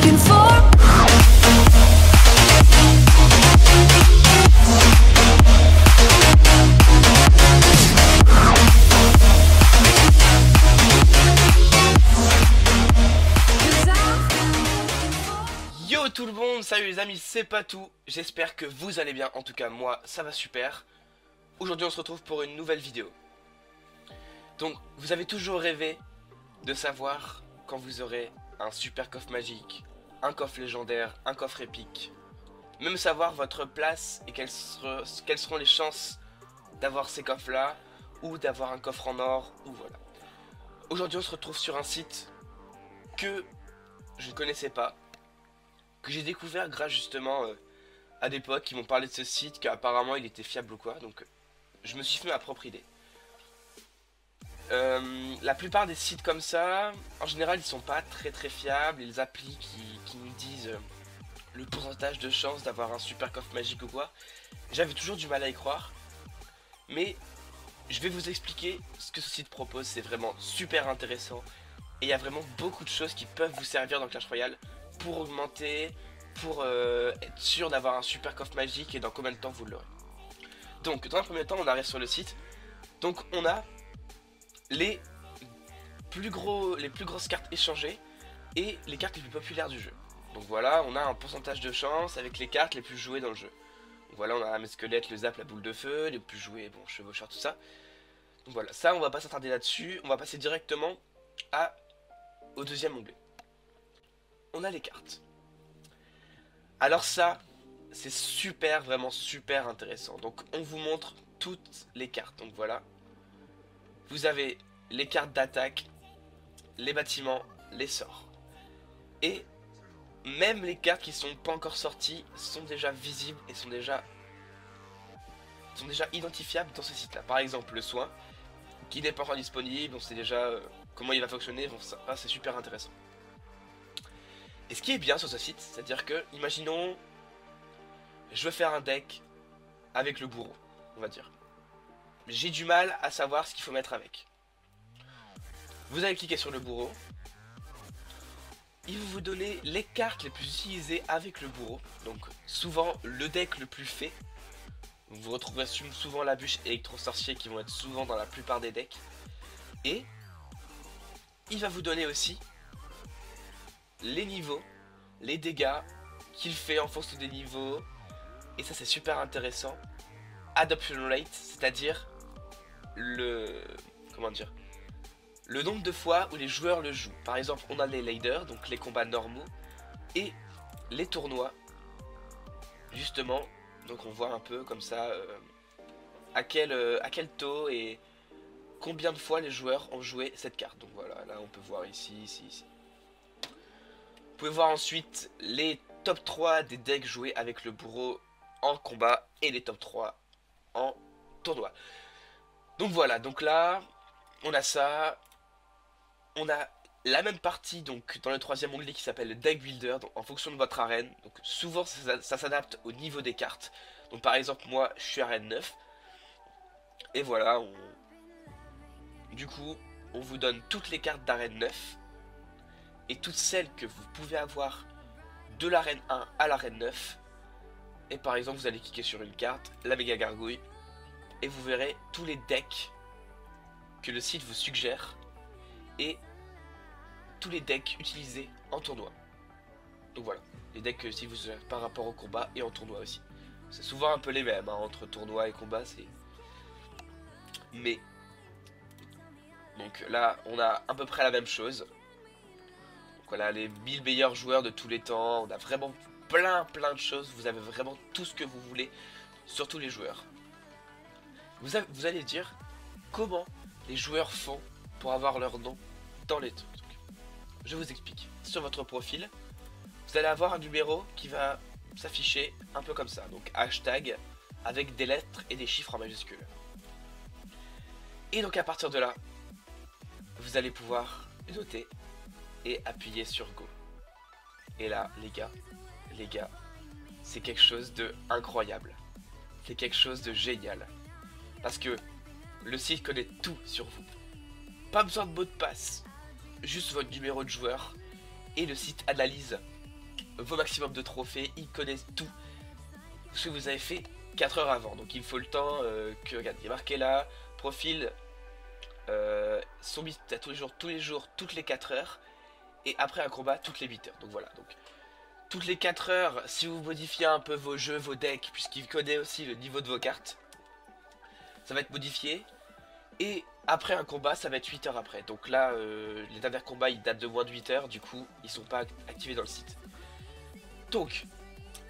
looking for. Yo tout le monde, salut les amis, c'est Patou, j'espère que vous allez bien, en tout cas moi ça va super. Aujourd'hui on se retrouve pour une nouvelle vidéo. Donc vous avez toujours rêvé de savoir quand vous aurez un super coffre magique, un coffre légendaire, un coffre épique. Même savoir votre place et quelles seront les chances d'avoir ces coffres là, ou d'avoir un coffre en or, ou voilà. Aujourd'hui on se retrouve sur un site que je ne connaissais pas, que j'ai découvert grâce justement à des potes qui m'ont parlé de ce site, qu'apparemment il était fiable ou quoi, donc je me suis fait ma propre idée. La plupart des sites comme ça, en général ils sont pas très fiables, et les applis qui nous disent le pourcentage de chance d'avoir un super coffre magique ou quoi, j'avais toujours du mal à y croire, mais je vais vous expliquer ce que ce site propose, c'est vraiment super intéressant, et il y a vraiment beaucoup de choses qui peuvent vous servir dans Clash Royale, pour augmenter, pour être sûr d'avoir un super coffre magique et dans combien de temps vous l'aurez. Donc dans un premier temps on arrive sur le site. Donc on a les plus grosses cartes échangées et les cartes les plus populaires du jeu. Donc voilà, on a un pourcentage de chance avec les cartes les plus jouées dans le jeu. Donc voilà, on a un squelette, le zap, la boule de feu, les plus joués, bon, chevaucheur, tout ça. Donc voilà, ça on va pas s'attarder là-dessus, on va passer directement au deuxième onglet. On a les cartes. Alors ça, c'est super, vraiment super intéressant. Donc on vous montre toutes les cartes. Donc voilà. Vous avez les cartes d'attaque, les bâtiments, les sorts. Et même les cartes qui sont pas encore sorties sont déjà visibles et sont déjà identifiables dans ce site-là. Par exemple, le soin, qui n'est pas encore disponible, on sait déjà comment il va fonctionner. Bon, ça, c'est super intéressant. Et ce qui est bien sur ce site, c'est-à-dire que, imaginons, je veux faire un deck avec le bourreau, on va dire. J'ai du mal à savoir ce qu'il faut mettre avec. Vous allez cliquer sur le bourreau. Il va vous donner les cartes les plus utilisées avec le bourreau. Donc souvent le deck le plus fait. Vous retrouverez souvent la bûche électro-sorcier qui vont être souvent dans la plupart des decks. Et il va vous donner aussi les niveaux, les dégâts qu'il fait en fonction des niveaux, et ça c'est super intéressant. Adoption rate, c'est-à-dire le nombre de fois où les joueurs le jouent. Par exemple, on a les laders, donc les combats normaux, et les tournois, justement. Donc on voit un peu comme ça à quel taux et combien de fois les joueurs ont joué cette carte. Donc voilà, là on peut voir ici. Vous pouvez voir ensuite les top 3 des decks joués avec le bourreau en combat et les top 3 en tournoi. Donc voilà, donc là, on a ça. On a la même partie donc dans le troisième onglet qui s'appelle le deck builder, donc en fonction de votre arène. Donc souvent ça s'adapte au niveau des cartes. Donc par exemple moi je suis arène 9. Et voilà, du coup on vous donne toutes les cartes d'arène 9. Et toutes celles que vous pouvez avoir de l'arène 1 à l'arène 9. Et par exemple vous allez cliquer sur une carte, la méga gargouille, et vous verrez tous les decks que le site vous suggère et tous les decks utilisés en tournoi. Donc voilà, les decks que le site vous suggère par rapport au combat et en tournoi aussi. C'est souvent un peu les mêmes, hein, entre tournoi et combat, c'est... Mais... Donc là, on a à peu près la même chose. Voilà, les 1000 meilleurs joueurs de tous les temps. On a vraiment plein de choses. Vous avez vraiment tout ce que vous voulez sur tous les joueurs. Vous allez dire comment les joueurs font pour avoir leur nom dans les trucs. Je vous explique. Sur votre profil, vous allez avoir un numéro qui va s'afficher un peu comme ça. Donc hashtag avec des lettres et des chiffres en majuscules. Et donc à partir de là, vous allez pouvoir noter et appuyer sur Go. Et là, les gars, c'est quelque chose de incroyable. C'est quelque chose de génial. Parce que le site connaît tout sur vous. Pas besoin de mot de passe. Juste votre numéro de joueur. Et le site analyse vos maximums de trophées, ils connaissent tout ce que vous avez fait 4 heures avant. Donc il faut le temps que, regarde, il est marqué là, profil, zombie à tous les jours, toutes les 4 heures, et après un combat toutes les 8 heures. Donc voilà, donc toutes les 4 heures, si vous modifiez un peu vos jeux, vos decks, puisqu'il connaît aussi le niveau de vos cartes, ça va être modifié. Et après un combat, ça va être 8 heures après. Donc là, les derniers combats, ils datent de moins de 8 heures, du coup, ils sont pas activés dans le site. Donc,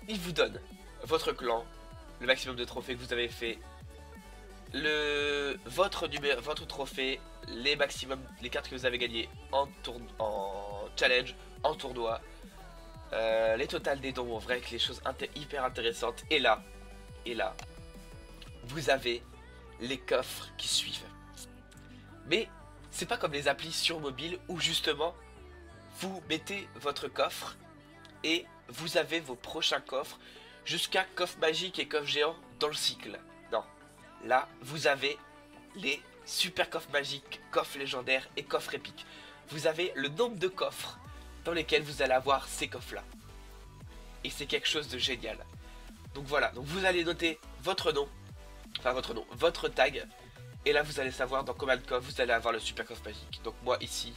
il vous donne votre clan, le maximum de trophées que vous avez fait, votre trophée, les maximums, les cartes que vous avez gagnées en challenge, en tournoi, les totals des dons, en vrai, avec les choses hyper intéressantes. Et là, vous avez les coffres qui suivent. Mais c'est pas comme les applis sur mobile où justement vous mettez votre coffre et vous avez vos prochains coffres jusqu'à coffre magique et coffre géant dans le cycle. Non, là vous avez les super coffres magiques, coffres légendaires et coffres épiques. Vous avez le nombre de coffres dans lesquels vous allez avoir ces coffres là. Et c'est quelque chose de génial. Donc voilà, donc vous allez noter votre nom, votre tag. Et là vous allez savoir dans combien de coffres vous allez avoir le super coffre magique. Donc moi ici,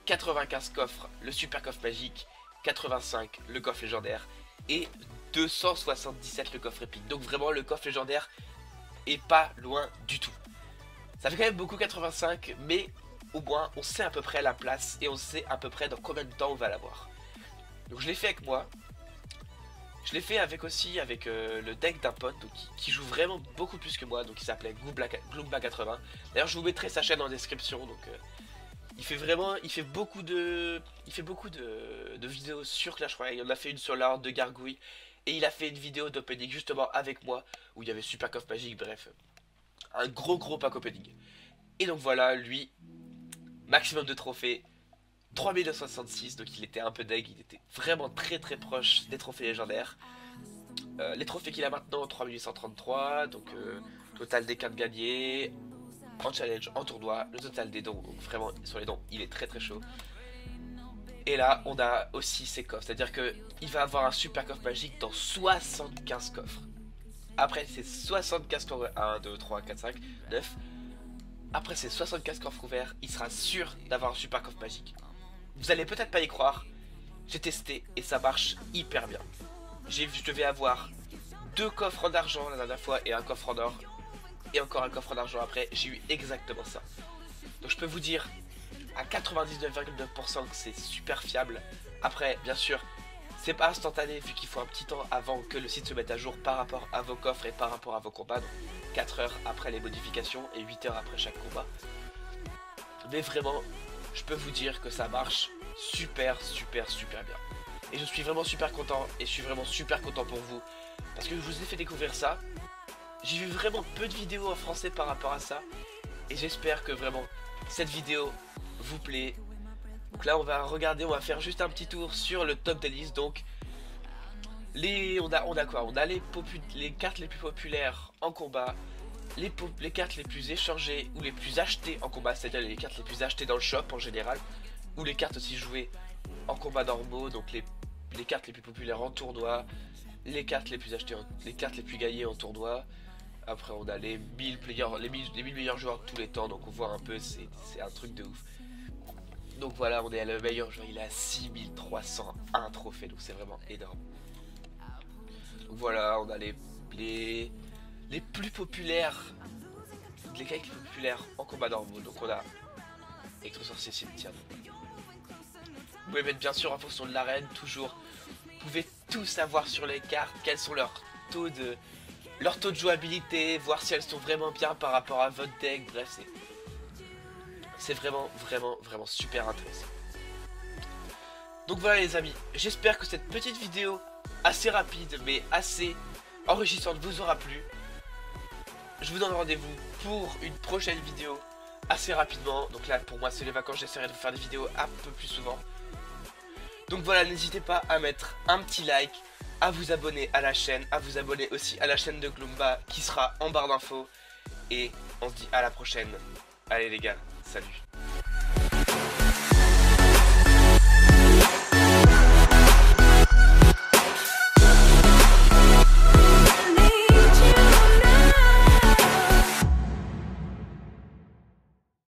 95 coffres le super coffre magique, 85 le coffre légendaire et 277 le coffre épique. Donc vraiment le coffre légendaire est pas loin du tout. Ça fait quand même beaucoup 85, mais au moins on sait à peu près la place et on sait à peu près dans combien de temps on va l'avoir. Donc je l'ai fait avec moi. Je l'ai fait avec le deck d'un pote donc, qui joue vraiment beaucoup plus que moi, donc il s'appelait Gloomba80. D'ailleurs je vous mettrai sa chaîne en description, donc il fait beaucoup de vidéos sur Clash Royale. Il en a fait une sur l'art de Gargouille et il a fait une vidéo d'opening justement avec moi où il y avait super coffre magique, bref, un gros pack opening. Et donc voilà, lui, maximum de trophées 3266, donc il était un peu deg, il était vraiment très proche des trophées légendaires. Les trophées qu'il a maintenant, 3833, donc total des cartes gagnées, en challenge, en tournoi, le total des dons, donc vraiment sur les dons, il est très chaud. Et là, on a aussi ses coffres, c'est-à-dire que il va avoir un super coffre magique dans 75 coffres. Après, c'est 75 coffres, 1, 2, 3, 4, 5, 9. Après ces 75 coffres ouverts, il sera sûr d'avoir un super coffre magique. Vous allez peut-être pas y croire, j'ai testé et ça marche hyper bien. Je devais avoir 2 coffres en argent la dernière fois et un coffre en or. Et encore un coffre en argent après, j'ai eu exactement ça. Donc je peux vous dire à 99,9% que c'est super fiable. Après, bien sûr, c'est pas instantané vu qu'il faut un petit temps avant que le site se mette à jour par rapport à vos coffres et par rapport à vos combats. Donc 4 heures après les modifications et 8 heures après chaque combat. Mais vraiment, je peux vous dire que ça marche super bien. Et je suis vraiment super content et je suis vraiment super content pour vous parce que je vous ai fait découvrir ça. J'ai vu vraiment peu de vidéos en français par rapport à ça et j'espère que vraiment cette vidéo vous plaît. Donc là on va regarder, on va faire juste un petit tour sur le top des listes. Donc on a quoi? On a les cartes les plus populaires en combat, les cartes les plus échangées ou les plus achetées en combat, c'est-à-dire les cartes les plus achetées dans le shop en général, ou les cartes aussi jouées en combat normaux, donc les cartes les plus populaires en tournoi, les cartes les plus achetées, les cartes les plus gagnées en tournoi. Après on a les 1000 meilleurs joueurs de tous les temps, donc on voit un peu, c'est un truc de ouf. Donc voilà, on est à le meilleur joueur, il est à 6301 trophées, donc c'est vraiment énorme. Donc voilà, on a les plus populaires, les cartes les plus populaires en combat normaux. Donc on a Électro-Sorcier Cimetière. Vous pouvez mettre bien sûr en fonction de l'arène, toujours. Vous pouvez tout savoir sur les cartes, quels sont leurs taux de jouabilité, voir si elles sont vraiment bien par rapport à votre deck. Bref, c'est vraiment super intéressant. Donc voilà les amis, j'espère que cette petite vidéo assez rapide mais assez enrichissante vous aura plu. Je vous donne rendez-vous pour une prochaine vidéo assez rapidement. Donc là pour moi c'est les vacances, j'essaierai de faire des vidéos un peu plus souvent. Donc voilà, n'hésitez pas à mettre un petit like, à vous abonner à la chaîne, à vous abonner aussi à la chaîne de Gloomba qui sera en barre d'infos. Et on se dit à la prochaine. Allez les gars, salut.